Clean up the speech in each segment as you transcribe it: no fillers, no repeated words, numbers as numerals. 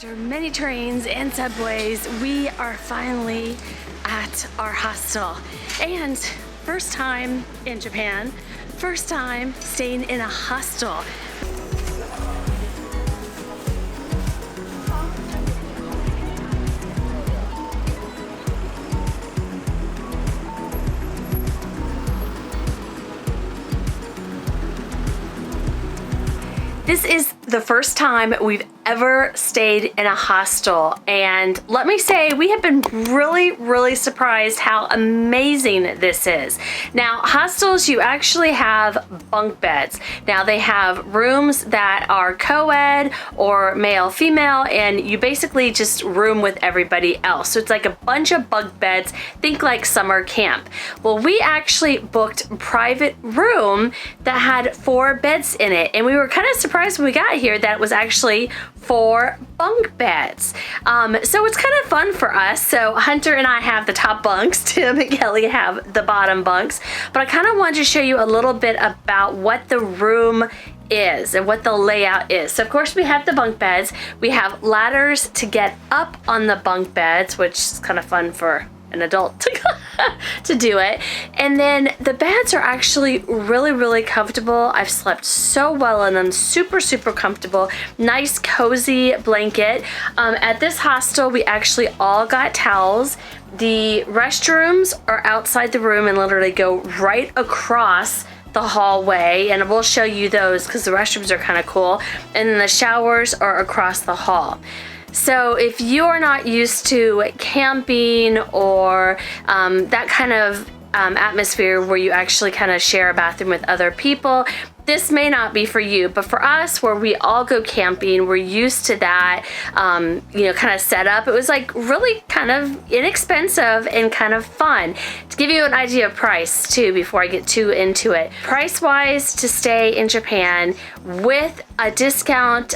After many trains and subways, we are finally at our hostel. And first time in Japan, first time staying in a hostel. This is the first time we've ever stayed in a hostel, and let me say we have been really surprised how amazing this is. Now, hostels, you actually have bunk beds. Now, they have rooms that are co-ed or male-female, and you basically just room with everybody else. So it's like a bunch of bunk beds, think like summer camp. Well, we actually booked a private room that had 4 beds in it, and we were kind of surprised when we got here that it was actually 4 bunk beds. So it's kind of fun for us. So Hunter and I have the top bunks, Tim and Kelly have the bottom bunks, but I kind of wanted to show you a little bit about what the room is and what the layout is. So of course we have the bunk beds. We have ladders to get up on the bunk beds, which is kind of fun for an adult to do it. And then the beds are actually really comfortable. I've slept so well in them, super comfortable, nice cozy blanket. At this hostel we actually all got towels. The restrooms are outside the room and literally go right across the hallway, and we'll show you those because the restrooms are kind of cool. And then the showers are across the hall. So if you're not used to camping or that kind of atmosphere where you actually kind of share a bathroom with other people, this may not be for you, but for us, where we all go camping, we're used to that, kind of setup. It was like really kind of inexpensive and kind of fun. To give you an idea of price too, before I get too into it, price-wise to stay in Japan with a discount,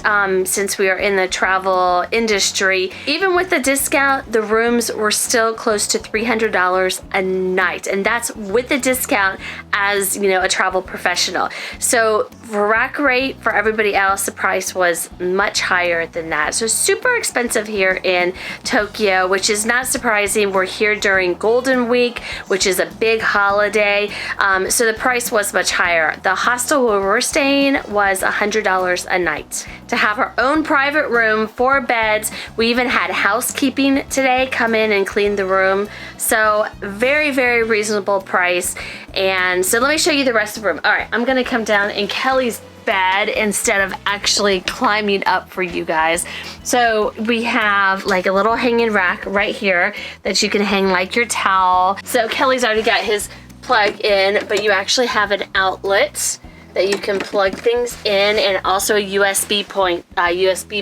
since we are in the travel industry, even with the discount, the rooms were still close to $300 a night, and that's with the discount as a travel professional. So for rack rate for everybody else, the price was much higher than that. So super expensive here in Tokyo, which is not surprising. We're here during Golden Week, which is a big holiday. So the price was much higher. The hostel where we're staying was $100 a night. To have our own private room, 4 beds. We even had housekeeping today come in and clean the room. So very reasonable price. And so let me show you the rest of the room. All right, I'm gonna come down in Kelly's bed instead of actually climbing up for you guys. So we have like a little hanging rack right here that you can hang like your towel. So Kelly's already got his plug in, but you actually have an outlet that you can plug things in, and also a USB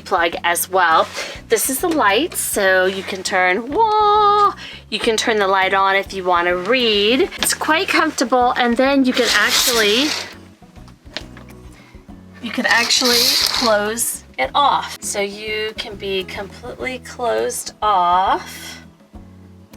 plug as well. This is the light, so you can turn the light on if you want to read. It's quite comfortable, and then you can actually close it off. So you can be completely closed off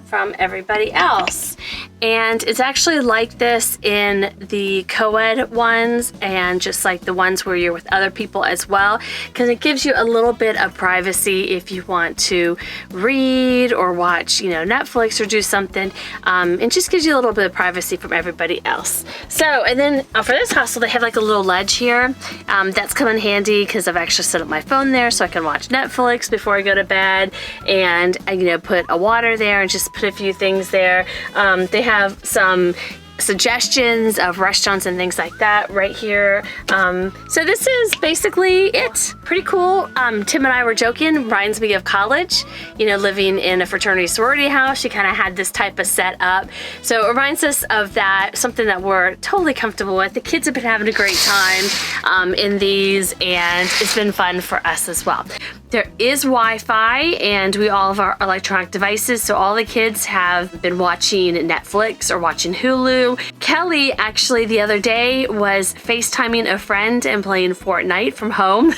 from everybody else. And it's actually like this in the co-ed ones and just like the ones where you're with other people as well, because it gives you a little bit of privacy if you want to read or watch, Netflix or do something. It just gives you a little bit of privacy from everybody else. So, and then for this hostel, they have like a little ledge here. That's come in handy because I've actually set up my phone there so I can watch Netflix before I go to bed, and put a water there and just put a few things there. They have some suggestions of restaurants and things like that right here. So this is basically it. Pretty cool. Tim and I were joking, reminds me of college, living in a fraternity sorority house. You kind of had this type of setup. So it reminds us of that, something that we're totally comfortable with. The kids have been having a great time in these, and it's been fun for us as well. There is Wi-Fi, and we all have our electronic devices, so all the kids have been watching Netflix or watching Hulu bathroom. Kelly actually the other day was FaceTiming a friend and playing Fortnite from home.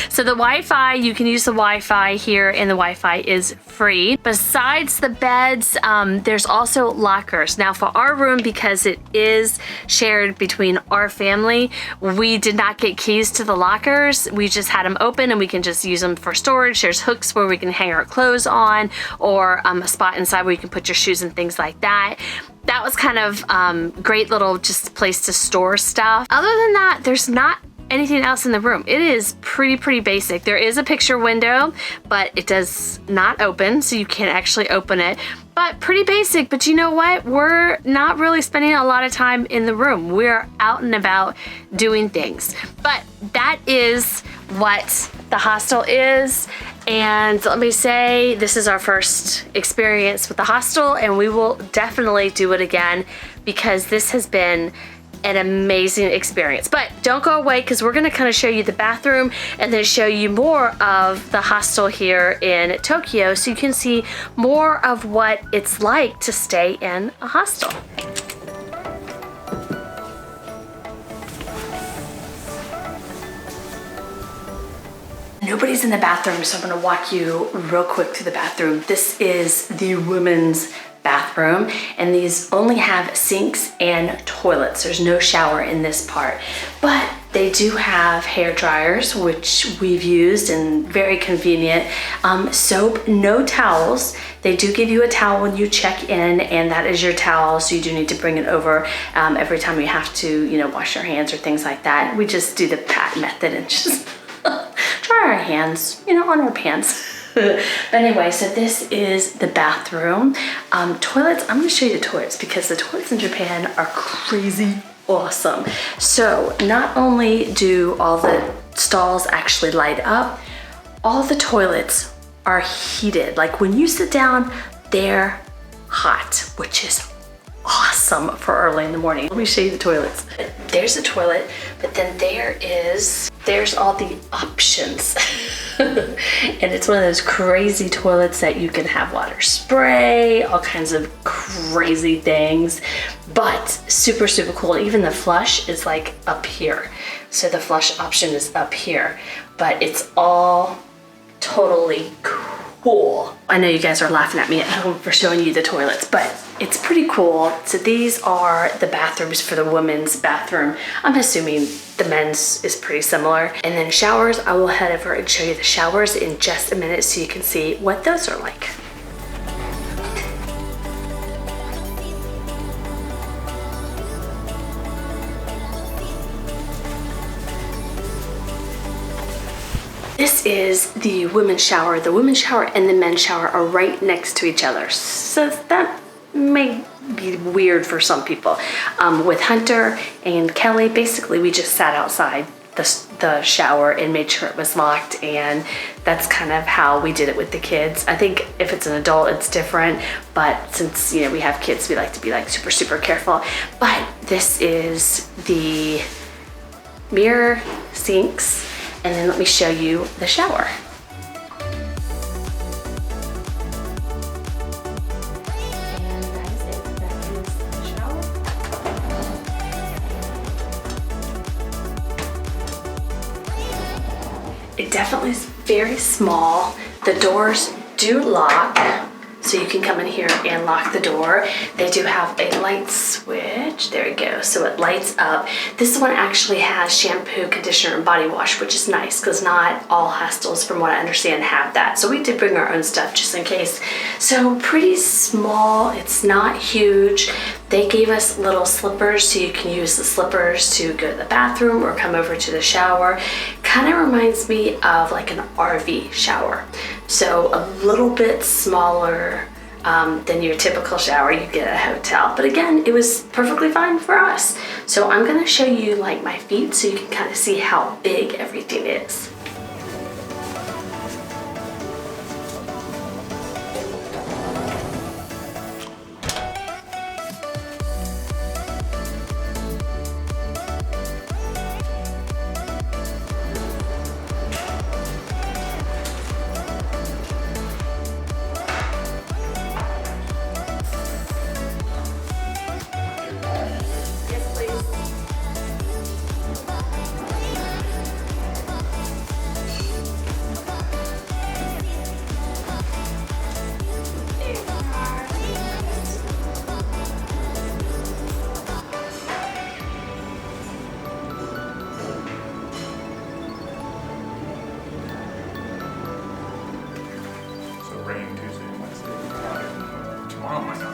So the Wi-Fi, you can use the Wi-Fi here, and the Wi-Fi is free. Besides the beds, there's also lockers. Now for our room, because it is shared between our family, we did not get keys to the lockers. We just had them open and we can just use them for storage. There's hooks where we can hang our clothes on, or a spot inside where you can put your shoes and things like that. That was kind of great little just place to store stuff. Other than that, there's not anything else in the room. It is pretty basic. There is a picture window, but it does not open, so you can't actually open it. But pretty basic. But you know what? We're not really spending a lot of time in the room. We're out and about doing things. But that is what the hostel is. And let me say, this is our first experience with the hostel, and we will definitely do it again because this has been an amazing experience. But don't go away, because we're gonna kind of show you the bathroom and then show you more of the hostel here in Tokyo, so you can see more of what it's like to stay in a hostel. Nobody's in the bathroom, so I'm gonna walk you real quick to the bathroom. This is the women's bathroom, and these only have sinks and toilets. There's no shower in this part, but they do have hair dryers, which we've used, and very convenient. Soap, no towels. They do give you a towel when you check in, and that is your towel, so you do need to bring it over every time you have to, you know, wash your hands or things like that. We just do the pat method and just dry our hands, you know, on our pants. But anyway, so this is the bathroom. Toilets, I'm gonna show you the toilets, because the toilets in Japan are crazy awesome. So not only do all the stalls actually light up, all the toilets are heated. Like when you sit down, they're hot, which is awesome for early in the morning. Let me show you the toilets. There's a toilet, but then there's all the options. And it's one of those crazy toilets that you can have water spray, all kinds of crazy things, but super cool. Even the flush is like up here. So the flush option is up here, but it's all totally cool. I know you guys are laughing at me at home for showing you the toilets, but it's pretty cool. So these are the bathrooms for the women's bathroom. I'm assuming the men's is pretty similar. And then showers, I will head over and show you the showers in just a minute so you can see what those are like. This is the women's shower. The women's shower and the men's shower are right next to each other. So that may be weird for some people. With Hunter and Kelly, basically we just sat outside the shower and made sure it was locked, and that's kind of how we did it with the kids. I think if it's an adult, it's different, but since, you know, we have kids, we like to be like super careful. But this is the mirror sinks, and then let me show you the shower. It definitely is very small. The doors do lock, so you can come in here and lock the door. They do have a light switch. There we go. So it lights up. This one actually has shampoo, conditioner, and body wash, which is nice because not all hostels, from what I understand, have that. So we did bring our own stuff just in case. So pretty small. It's not huge. They gave us little slippers, so you can use the slippers to go to the bathroom or come over to the shower. Kind of reminds me of like an RV shower. So a little bit smaller than your typical shower you get at a hotel. But again, it was perfectly fine for us. So I'm gonna show you like my feet so you can kind of see how big everything is. rain Tuesday and Wednesday. Tomorrow might not.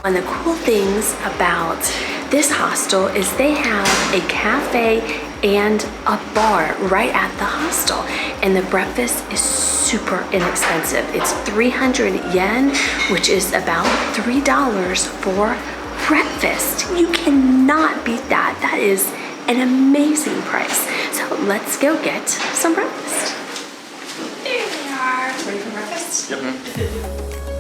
One of the cool things about this hostel is they have a cafe and a bar right at the hostel, and the breakfast is super inexpensive. It's 300 yen, which is about $3 for breakfast. You cannot beat that. That is an amazing price. So let's go get some breakfast. There we are. Ready for breakfast? Yep.